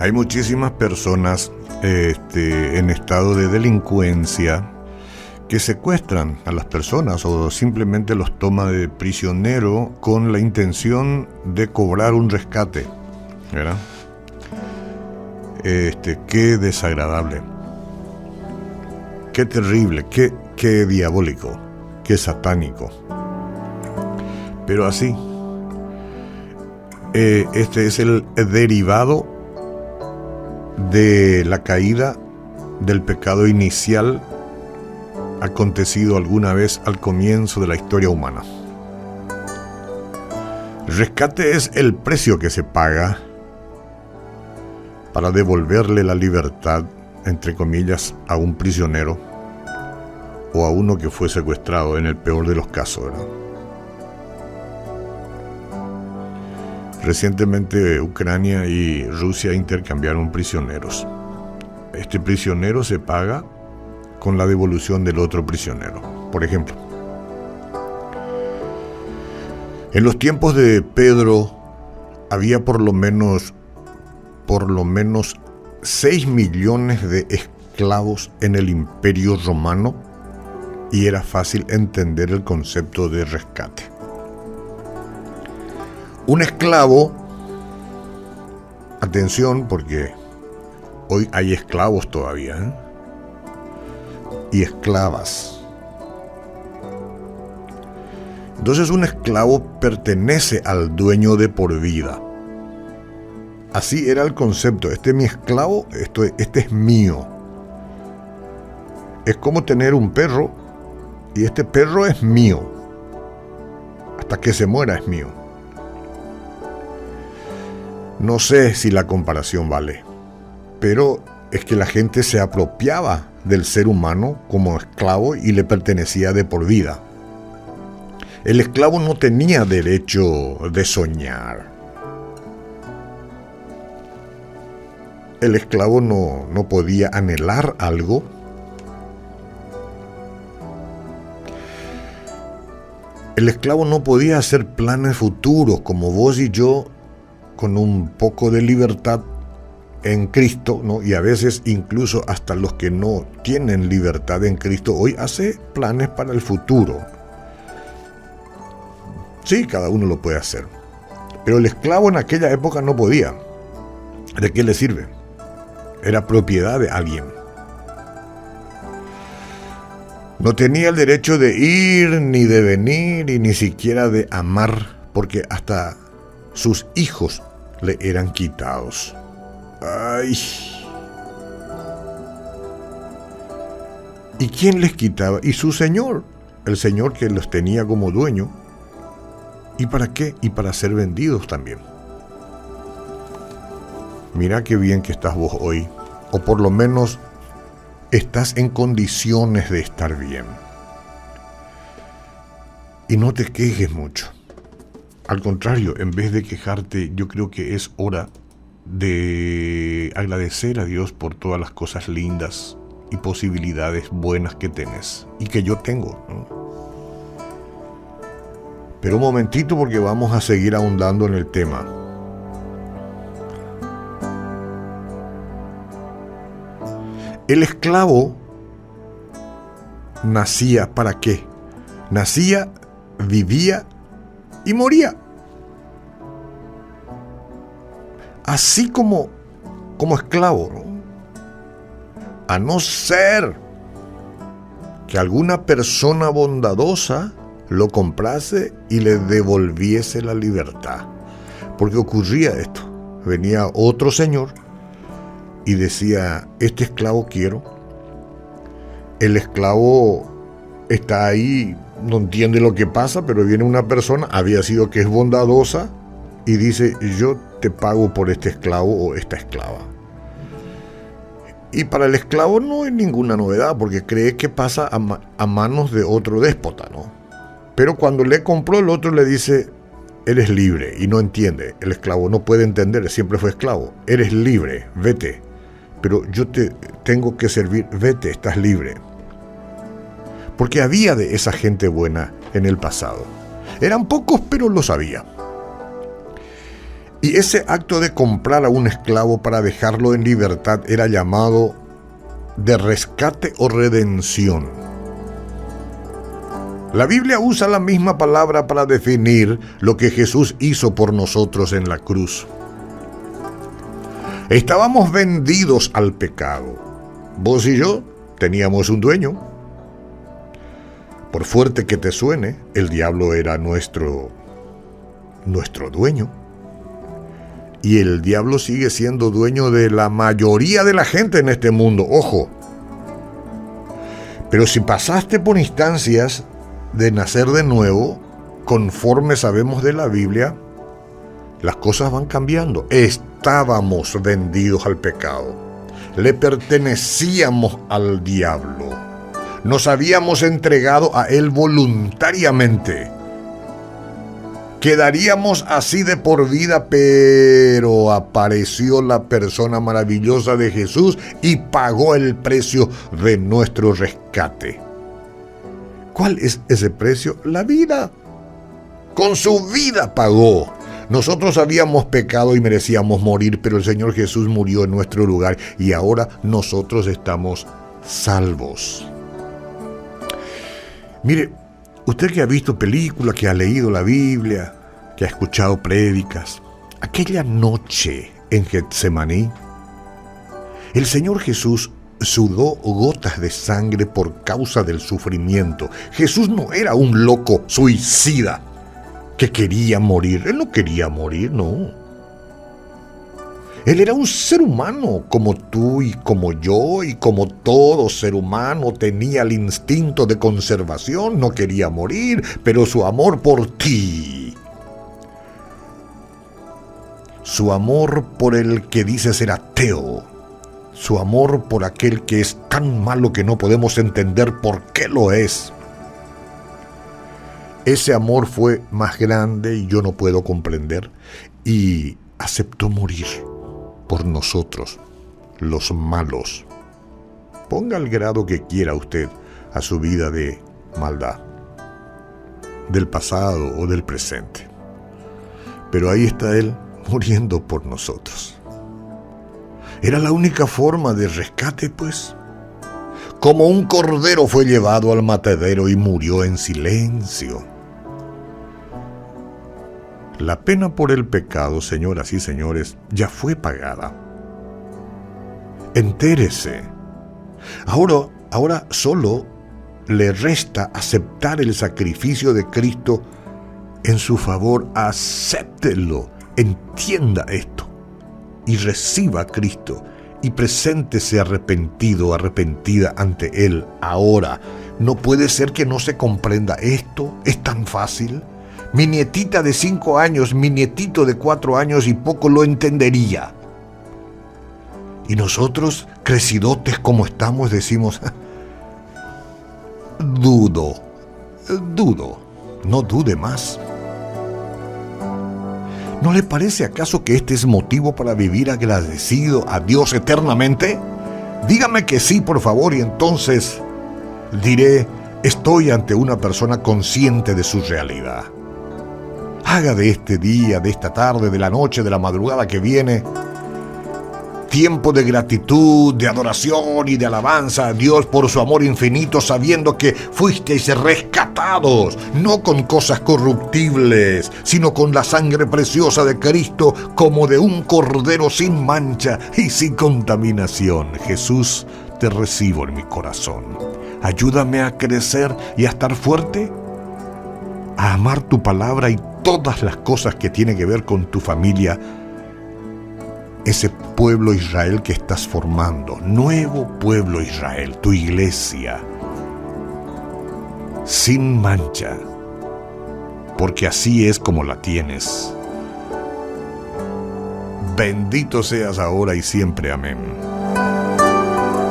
Hay muchísimas personas en estado de delincuencia que secuestran a las personas o simplemente los toma de prisionero con la intención de cobrar un rescate, ¿verdad? Qué desagradable, qué terrible, qué diabólico, qué satánico. Pero así, este es el derivado de la caída del pecado inicial acontecido alguna vez al comienzo de la historia humana. El rescate es el precio que se paga para devolverle la libertad, entre comillas, a un prisionero o a uno que fue secuestrado, en el peor de los casos, ¿verdad? Recientemente Ucrania y Rusia intercambiaron prisioneros. Este prisionero se paga con la devolución del otro prisionero. Por ejemplo, en los tiempos de Pedro había por lo menos 6 millones de esclavos en el Imperio Romano y era fácil entender el concepto de rescate. Un esclavo, atención porque hoy hay esclavos todavía, ¿eh? Y esclavas. Entonces un esclavo pertenece al dueño de por vida. Así era el concepto. Este es mi esclavo, este es mío. Es como tener un perro y este perro es mío. Hasta que se muera es mío. No sé si la comparación vale, pero es que la gente se apropiaba del ser humano como esclavo y le pertenecía de por vida. El esclavo no tenía derecho de soñar. El esclavo no podía anhelar algo. El esclavo no podía hacer planes futuros como vos y yo, con un poco de libertad en Cristo, ¿no? Y a veces incluso hasta los que no tienen libertad en Cristo hoy hace planes para el futuro. Sí, cada uno lo puede hacer. Pero el esclavo en aquella época no podía. ¿De qué le sirve? Era propiedad de alguien. No tenía el derecho de ir, ni de venir, y ni siquiera de amar, porque hasta sus hijos le eran quitados. ¡Ay! ¿Y quién les quitaba? Y su señor, el señor que los tenía como dueño. ¿Y para qué? Y para ser vendidos también. Mira qué bien que estás vos hoy, o por lo menos estás en condiciones de estar bien. Y no te quejes mucho. Al contrario, en vez de quejarte, yo creo que es hora de agradecer a Dios por todas las cosas lindas y posibilidades buenas que tenés y que yo tengo, ¿no? Pero un momentito porque vamos a seguir ahondando en el tema. El esclavo nacía ¿para qué? Nacía, vivía y moría. Así como esclavo, ¿no? A no ser que alguna persona bondadosa lo comprase y le devolviese la libertad. Porque ocurría esto. Venía otro señor y decía, este esclavo quiero. El esclavo está ahí, no entiende lo que pasa, pero viene una persona, había sido que es bondadosa, y dice, yo te pago por este esclavo o esta esclava. Y para el esclavo no hay ninguna novedad, porque cree que pasa a manos de otro déspota, ¿no? Pero cuando le compró, el otro le dice, eres libre, y no entiende. El esclavo no puede entender, siempre fue esclavo. Eres libre, vete. Pero yo te tengo que servir, vete, estás libre. Porque había de esa gente buena en el pasado. Eran pocos, pero los había. Y ese acto de comprar a un esclavo para dejarlo en libertad era llamado de rescate o redención. La Biblia usa la misma palabra para definir lo que Jesús hizo por nosotros en la cruz. Estábamos vendidos al pecado. Vos y yo teníamos un dueño. Por fuerte que te suene, el diablo era nuestro dueño. Y el diablo sigue siendo dueño de la mayoría de la gente en este mundo. Ojo. Pero si pasaste por instancias de nacer de nuevo, conforme sabemos de la Biblia, las cosas van cambiando. Estábamos vendidos al pecado. Le pertenecíamos al diablo. Nos habíamos entregado a él voluntariamente. Quedaríamos así de por vida, pero apareció la persona maravillosa de Jesús y pagó el precio de nuestro rescate. ¿Cuál es ese precio? La vida. Con su vida pagó. Nosotros habíamos pecado y merecíamos morir, pero el Señor Jesús murió en nuestro lugar y ahora nosotros estamos salvos. Mire, usted que ha visto películas, que ha leído la Biblia, que ha escuchado prédicas, aquella noche en Getsemaní, el Señor Jesús sudó gotas de sangre por causa del sufrimiento. Jesús no era un loco suicida que quería morir. Él no quería morir, no. Él era un ser humano como tú y como yo, y como todo ser humano tenía el instinto de conservación, no quería morir, pero su amor por ti, su amor por el que dice ser ateo, su amor por aquel que es tan malo que no podemos entender por qué lo es, ese amor fue más grande y yo no puedo comprender, y aceptó morir por nosotros, los malos. Ponga el grado que quiera usted a su vida de maldad, del pasado o del presente. Pero ahí está Él muriendo por nosotros. Era la única forma de rescate, pues. Como un cordero fue llevado al matadero y murió en silencio. La pena por el pecado, señoras y señores, ya fue pagada. Entérese. Ahora solo le resta aceptar el sacrificio de Cristo en su favor. Acéptelo, entienda esto y reciba a Cristo y preséntese arrepentido, arrepentida ante Él ahora. No puede ser que no se comprenda esto. Es tan fácil. Mi nietita de 5 años, mi nietito de 4 años y poco lo entendería. Y nosotros, crecidotes como estamos, decimos, dudo, no dude más. ¿No le parece acaso que este es motivo para vivir agradecido a Dios eternamente? Dígame que sí, por favor, y entonces diré, estoy ante una persona consciente de su realidad. Haga de este día, de esta tarde, de la noche, de la madrugada que viene, tiempo de gratitud, de adoración y de alabanza a Dios por su amor infinito, sabiendo que fuisteis rescatados, no con cosas corruptibles, sino con la sangre preciosa de Cristo, como de un cordero sin mancha y sin contaminación. Jesús, te recibo en mi corazón. Ayúdame a crecer y a estar fuerte, a amar tu palabra y todas las cosas que tienen que ver con tu familia, ese pueblo Israel que estás formando, nuevo pueblo Israel, tu iglesia, sin mancha, porque así es como la tienes. Bendito seas ahora y siempre. Amén.